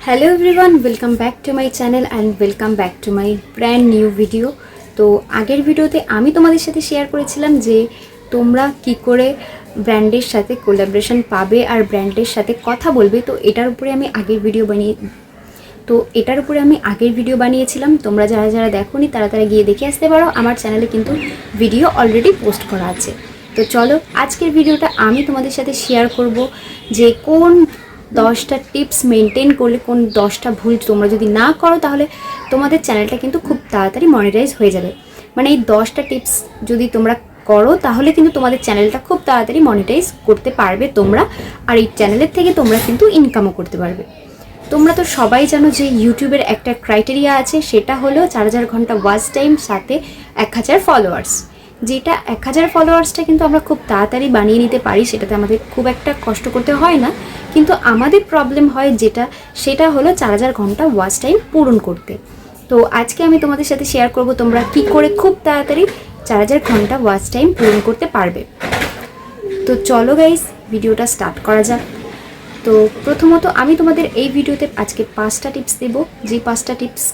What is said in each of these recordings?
Hello everyone, welcome back to my channel and welcome back to my brand new video. তো আগের ভিডিওতে আমি তোমাদের সাথে শেয়ার করেছিলাম যে তোমরা কি করে ব্র্যান্ডের সাথে কোলাবোরেশন পাবে আর ব্র্যান্ডের সাথে কথা বলবে। তো এটার উপরে আমি আগের ভিডিও বানিয়েছিলাম। তোমরা যারা যারা দেখোনি তারা গিয়ে দেখে আসতে পারো, আমার চ্যানেলে কিন্তু ভিডিও অলরেডি পোস্ট করা আছে। তো চলো আজকের ভিডিওটা আমি তোমাদের সাথে শেয়ার করব যে কোন 10টা টিপস মেনটেন করলে, কোন 10টা ভুল তোমরা যদি না করো তাহলে তোমাদের চ্যানেলটা কিন্তু খুব তাড়াতাড়ি মনিটাইজ হয়ে যাবে। মানে এই 10টা টিপস যদি তোমরা করো তাহলে কিন্তু তোমাদের চ্যানেলটা খুব তাড়াতাড়ি মনিটাইজ করতে পারবে তোমরা, আর এই চ্যানেলের থেকে তোমরা কিন্তু ইনকামও করতে পারবে। তোমরা তো সবাই জানো যে ইউটিউবের একটা ক্রাইটেরিয়া আছে, সেটা হলো 4000 ঘন্টা ওয়াচ টাইম সাথে 1000 ফলোয়ার্স। যেটা 1000 ফলোয়ার্সটা কিন্তু আমরা খুব তাড়াতাড়ি বানিয়ে নিতে পারি, সেটাতে আমাদের খুব একটা কষ্ট করতে হয় না। কিন্তু আমাদের প্রবলেম হয় সেটা হলো 4000 ঘন্টা ওয়াচ টাইম পূরণ করতে। তো আজকে আমি তোমাদের সাথে শেয়ার করব তোমরা কি করে খুব তাড়াতাড়ি 4000 ঘন্টা ওয়াচ টাইম পূরণ করতে পারবে। তো চলো গাইস, ভিডিওটা স্টার্ট করা যাক। তো প্রথমত আমি তোমাদের এই ভিডিওতে আজকে 5টা টিপস দেবো, যে 5টা টিপস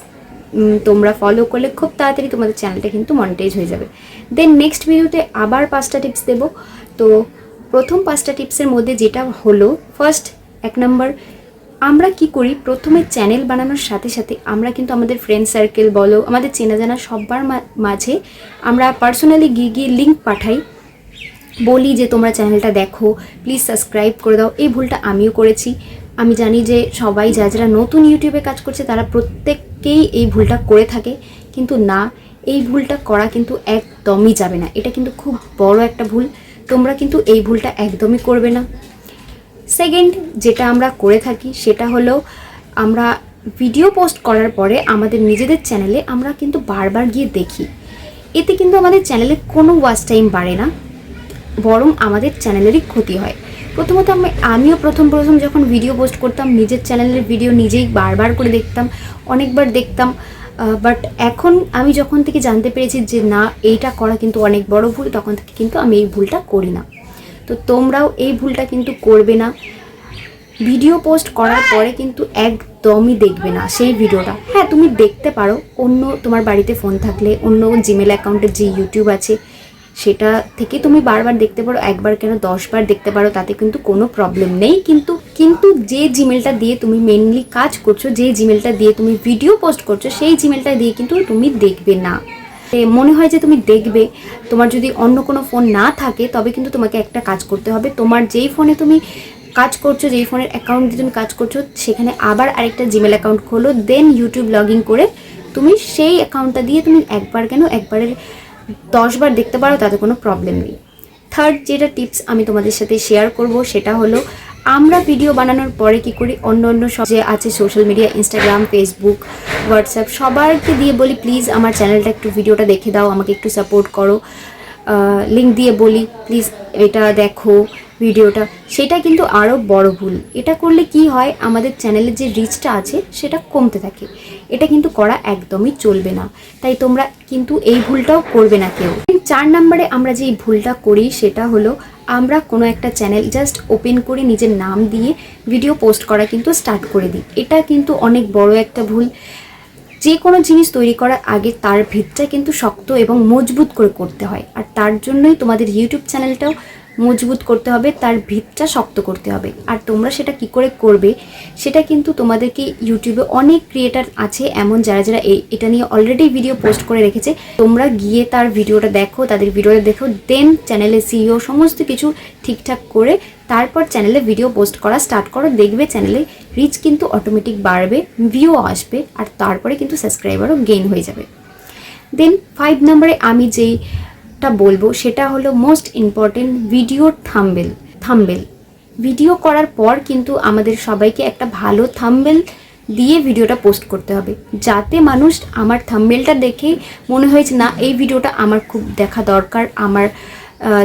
তোমরা ফলো করলে খুব তাড়াতাড়ি তোমাদের চ্যানেলটা কিন্তু মনিটাইজ হয়ে যাবে। দেন নেক্সট ভিডিওতে আবার 5টা টিপস দেবো। তো প্রথম 5টা টিপসের মধ্যে যেটা হলো ফার্স্ট, 1 নম্বর, আমরা কি করি প্রথমে চ্যানেল বানানোর সাথে সাথে আমরা কিন্তু আমাদের ফ্রেন্ড সার্কেল বলো, আমাদের চেনা জানা সবার মাঝে আমরা পার্সোনালি গিয়ে লিঙ্ক পাঠাই, বলি যে তোমরা চ্যানেলটা দেখো, প্লিজ সাবস্ক্রাইব করে দাও। এই ভুলটা আমিও করেছি। আমি জানি যে সবাই যারা নতুন ইউটিউবে কাজ করছে তারা প্রত্যেককেই এই ভুলটা করে থাকে, কিন্তু না, এই ভুলটা করা কিন্তু একদমই যাবে না। এটা কিন্তু খুব বড় একটা ভুল, তোমরা কিন্তু এই ভুলটা একদমই করবে না। সেকেন্ড, যেটা আমরা করে থাকি সেটা হলো আমরা ভিডিও পোস্ট করার পরে আমাদের নিজেদের চ্যানেলে আমরা কিন্তু বারবার গিয়ে দেখি। এতে কিন্তু আমাদের চ্যানেলে কোনো ওয়াচ টাইম বাড়ে না, বরং আমাদের চ্যানেলেরই ক্ষতি হয়। প্রথমত আমিও প্রথম যখন ভিডিও পোস্ট করতাম নিজের চ্যানেলের ভিডিও নিজেই বারবার করে দেখতাম, অনেকবার দেখতাম। বাট এখন আমি যখন থেকে জানতে পেরেছি যে না, এইটা করা কিন্তু অনেক বড় ভুল, তখন থেকে কিন্তু আমি এই ভুলটা করি না। তো তোমরাও এই ভুলটা কিন্তু করবে না। ভিডিও পোস্ট করার পরে কিন্তু একদমই দেখবে না সেই ভিডিওটা। হ্যাঁ, তুমি দেখতে পারো, অন্য তোমার বাড়িতে ফোন থাকলে অন্য জিমেল অ্যাকাউন্টের যে ইউটিউব আছে সেটা থেকে তুমি বারবার দেখতে পারো, একবার কেন 10 বার দেখতে পারো, তাতে কিন্তু কোনো প্রবলেম নেই। কিন্তু যে জিমেলটা দিয়ে তুমি মেনলি কাজ করছো, যে জিমেলটা দিয়ে তুমি ভিডিও পোস্ট করছো, সেই জিমেলটা দিয়ে কিন্তু তুমি দেখবে না। মনে হয় যে তুমি দেখবে, তোমার যদি অন্য কোনো ফোন না থাকে তবে কিন্তু তোমাকে একটা কাজ করতে হবে, তোমার যেই ফোনে তুমি কাজ করছো, যেই ফোনের অ্যাকাউন্ট দিয়ে তুমি কাজ করছো সেখানে আবার আরেকটা জিমেল অ্যাকাউন্ট খোলো, দেন ইউটিউব লগ ইন করে তুমি সেই অ্যাকাউন্টটা দিয়ে তুমি একবারের 10 বার দেখতে পারো, তাতে কোনো প্রবলেম নেই। থার্ড যেটা টিপস আমি তোমাদের সাথে শেয়ার করব সেটা হলো আমরা ভিডিও বানানোর পরে কি করি, অন্য সব যে আছে social media, Instagram, Facebook, WhatsApp, সবাইকে দিয়ে বলি প্লিজ আমার চ্যানেলটা একটু ভিডিওটা দেখে দাও, আমাকে একটু সাপোর্ট করো, লিঙ্ক দিয়ে বলি প্লিজ এটা দেখো ভিডিওটা। সেটা কিন্তু আরও বড় ভুল। এটা করলে কি হয়, আমাদের চ্যানেলের যে রিচটা আছে সেটা কমতে থাকে। এটা কিন্তু করা একদমই চলবে না, তাই তোমরা কিন্তু এই ভুলটাও করবে না কেউ। 4 নম্বরে আমরা যে ভুলটা করি সেটা হলো আমরা কোনো একটা চ্যানেল জাস্ট ওপেন করে নিজের নাম দিয়ে ভিডিও পোস্ট করা কিন্তু স্টার্ট করে দিই। এটা কিন্তু অনেক বড় একটা ভুল। যে কোনো জিনিস তৈরি করার আগে তার ভিতটা কিন্তু শক্ত এবং মজবুত করে করতে হয়, আর তার জন্যই তোমাদের ইউটিউব চ্যানেলটাও মজবুত করতে হবে, তার ভিতটা শক্ত করতে হবে। আর তোমরা সেটা কি করে করবে সেটা কিন্তু তোমাদেরকে ইউটিউবে অনেক ক্রিয়েটার আছে এমন যারা এটা নিয়ে অলরেডি ভিডিও পোস্ট করে রেখেছে। তোমরা গিয়ে তার ভিডিওটা দেখো, তাদের ভিডিওটা দেখো, দেন চ্যানেলে সিইও সমস্ত কিছু ঠিকঠাক করে তারপর চ্যানেলে ভিডিও পোস্ট করা স্টার্ট করো। দেখবে চ্যানেলে রিচ কিন্তু অটোমেটিক বাড়বে, ভিউ আসবে, আর তারপরে কিন্তু সাবস্ক্রাইবারও গেইন হয়ে যাবে। দেন 5 নম্বরে আমি যেটা বলবো সেটা হলো most important, video thumbnail. Video করার পর কিন্তু আমাদের সবাইকে একটা ভালো থাম্বনেল দিয়ে ভিডিওটা পোস্ট করতে হবে, যাতে মানুষ আমার থাম্বনেলটা দেখে মনে হয়েছে না এই ভিডিওটা আমার খুব দেখা দরকার, আমার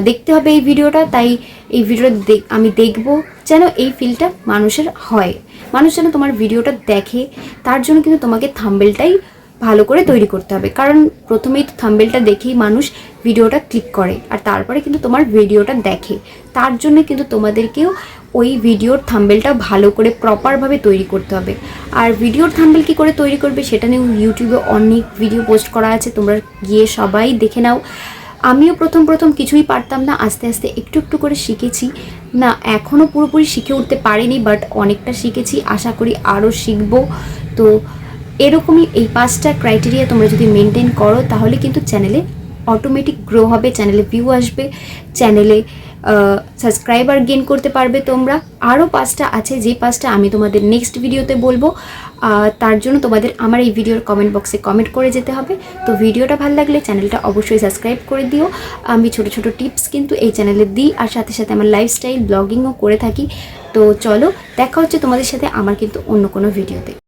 দেখতে হবে এই ভিডিওটা, তাই এই ভিডিওটা আমি দেখবো, যেন এই ফিলটা মানুষের হয়, মানুষ যেন তোমার ভিডিওটা দেখে। তার জন্য কিন্তু তোমাকে থাম্বনেলটাই ভালো করে তৈরি করতে হবে, কারণ প্রথমেই তো থাম্বনেলটা দেখেই মানুষ ভিডিওটা ক্লিক করে আর তারপরে কিন্তু তোমার ভিডিওটা দেখে। তার জন্য কিন্তু তোমাদেরকেও ওই ভিডিওর থাম্বনেলটা ভালো করে প্রপারভাবে তৈরি করতে হবে। আর ভিডিওর থাম্বনেল কী করে তৈরি করবে সেটা নিয়ে ইউটিউবে অনেক ভিডিও পোস্ট করা আছে, তোমরা গিয়ে সবাই দেখে নাও। আমিও প্রথম কিছুই পারতাম না, আস্তে আস্তে একটু একটু করে শিখেছি। না এখনও পুরোপুরি শিখে উঠতে পারিনি, বাট অনেকটা শিখেছি, আশা করি আরও শিখবো। তো এরকমই এই 5টা ক্রাইটেরিয়া তোমরা যদি মেনটেন করো তাহলে কিন্তু চ্যানেলে অটোমেটিক গ্রো হবে, চ্যানেলে ভিউ আসবে, চ্যানেলে সাবস্ক্রাইবার গেইন করতে পারবে তোমরা। আরও 5টা আছে, যে 5টা আমি তোমাদের নেক্সট ভিডিওতে বলবো। তার জন্য তোমাদের আমার এই ভিডিওর কমেন্ট বক্সে কমেন্ট করে যেতে হবে। তো ভিডিওটা ভালো লাগলে চ্যানেলটা অবশ্যই সাবস্ক্রাইব করে দিও। আমি ছোট ছোট টিপস কিন্তু এই চ্যানেলে দিই, আর সাথে সাথে আমার লাইফস্টাইল ব্লগিংও করে থাকি। তো চলো দেখা হচ্ছে তোমাদের সাথে আমার কিন্তু অন্য কোনো ভিডিওতে।